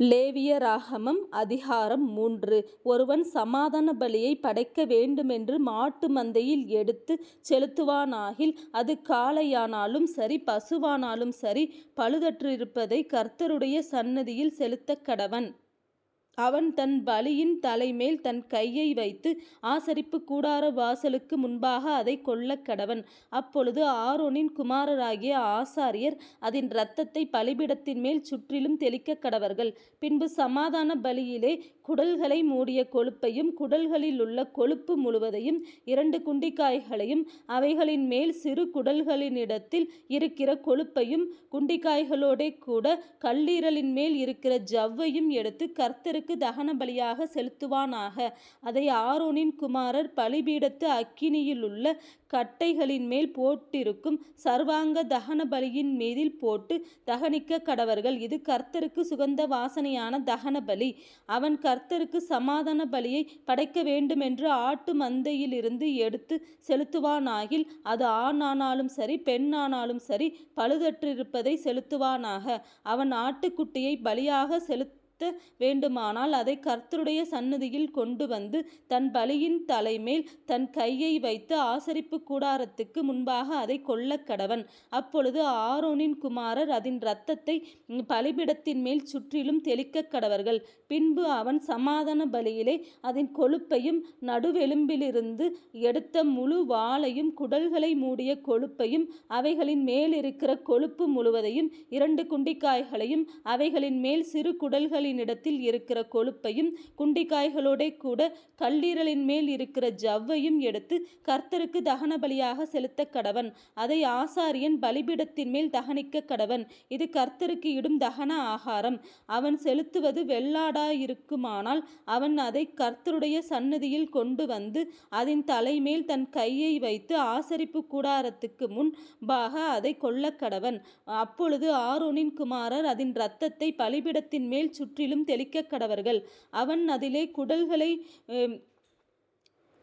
லேவியராகமம் அதிகாரம் 3. ஒருவன் சமாதான பலியை படைக்க வேண்டுமென்று மாட்டு மந்தையில் எடுத்து செலுத்துவானாகில், அது காளையானாலும் சரி பசுவானாலும் சரி, பழுதற்றிருப்பதை கர்த்தருடைய சந்நிதியில் செலுத்தக் கடவன். அவன் தன் பலியின் தலைமேல் தன் கையை வைத்து ஆசரிப்பு கூடார வாசலுக்கு முன்பாக அதை கொல்லக் கடவன். அப்பொழுது ஆரோனின் குமாரராகிய ஆசாரியர் அதன் இரத்தத்தை பலிபீடத்தின் மேல் சுற்றிலும் தெளிக்கக் கடவர்கள். பின்பு சமாதான பலியிலே குடல்களை மூடிய கொழுப்பையும் குடல்களிலுள்ள கொழுப்பு முழுவதையும் 2 குண்டிக்காய்களையும் அவைகளின் மேல் சிறு குடல்களினிடத்தில் இருக்கிற கொழுப்பையும் குண்டிக்காய்களோடே கூட கல்லீரலின் மேல் இருக்கிற ஜவ்வையும் எடுத்து கர்த்தருக்கு தகன பலியாக செலுத்துவானாக. அதை ஆரோனின் குமாரர் பலிபீடத்து அக்கினியிலுள்ள கட்டைகளின் மேல் போட்டிருக்கும் சர்வாங்க தகன பலியின் மீதில் போட்டு தகனிக்க கடவர்கள். இது கர்த்தருக்கு சுகந்த வாசனையான தகன பலி. அவன் கர்த்தருக்கு சமாதான பலியை படைக்க வேண்டுமென்று ஆட்டு மந்தையிலிருந்து எடுத்து செலுத்துவானாகில், அது ஆணானாலும் சரி பெண்ணானாலும் சரி, பழுதற்றிருப்பதை செலுத்துவானாக. அவன் ஆட்டுக்குட்டியை பலியாக செலுத்த வேண்டுமானால் அதை கர்த்தருடைய சந்நிதியில் கொண்டு வந்து தன் பலியின் தலைமேல் தன் கையை வைத்து ஆசரிப்பு கூடாரத்துக்கு முன்பாக அதை கொல்லக் கடவன். அப்பொழுது ஆரோனின் குமாரர் அதன் இரத்தத்தை பலிபீடத்தின் மேல் சுற்றிலும் தெளிக்கக் கடவர்கள். பின்பு அவன் சமாதான பலியிலே அதன் கொழுப்பையும் நடுவெலும்பிலிருந்து எடுத்த முழு வாலையும் குடல்களை மூடிய கொழுப்பையும் அவைகளின் மேலிருக்கிற கொழுப்பு முழுவதையும் 2 குண்டிக்காய்களையும் அவைகளின் மேல் சிறு குடல்களினிடத்தில் இருக்கிற கொழுப்பையும் குண்டிக்காய்களோடே கூட கல்லீரலின் மேல் இருக்கிற ஜவ்வையும் எடுத்து கர்த்தருக்கு தகன பலியாக செலுத்தக் கடவன். அதை ஆசாரியன் பலிபீடத்தின் மேல் தகனிக்க கடவன். இது கர்த்தருக்கு இடும் தகன ஆகாரம். அவன் செலுத்துவது வெள்ளாடாயிருக்குமானால் அவன் அதை கர்த்தருடைய சந்நிதியில் கொண்டு வந்து அதன் தலைமேல் தன் கையை வைத்து ஆசரிப்பு கூடாரத்துக்கு முன்பாக அதை கொல்லக் கடவன். அப்பொழுது ஆரோனின் குமாரர் அதன் இரத்தத்தை பலிபீடத்தின் மேல் சுற்றிலும் தெளிக்கக் கடவர்கள். அவன் அதிலே குடல்களை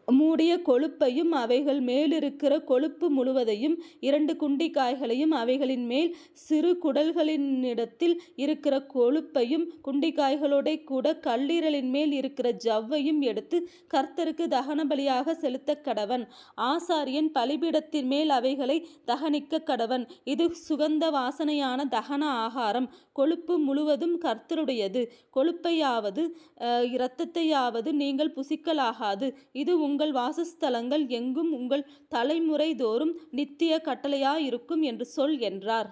மூடிய கொழுப்பையும் அவைகள் மேலிருக்கிற கொழுப்பு முழுவதையும் 2 குண்டிக்காய்களையும் அவைகளின் மேல் சிறு குடல்களினிடத்தில் இருக்கிற கொழுப்பையும் குண்டிக்காய்களோடே கூட கல்லீரலின் மேல் இருக்கிற ஜவ்வையும் எடுத்து கர்த்தருக்கு தகன பலியாக செலுத்தக் கடவன். ஆசாரியன் பலிபீடத்தின் மேல் அவைகளை தகனிக்க கடவன். இது சுகந்த வாசனையான தகன ஆகாரம். கொழுப்பு முழுவதும் கர்த்தருடையது. கொழுப்பையாவது இரத்தத்தையாவது நீங்கள் புசிக்கலாகாது. இது உங்கள் வாசஸ்தலங்கள் எங்கும் உங்கள் தலைமுறை தோறும் நித்திய கட்டளையாயிருக்கும் என்று சொல் என்றார்.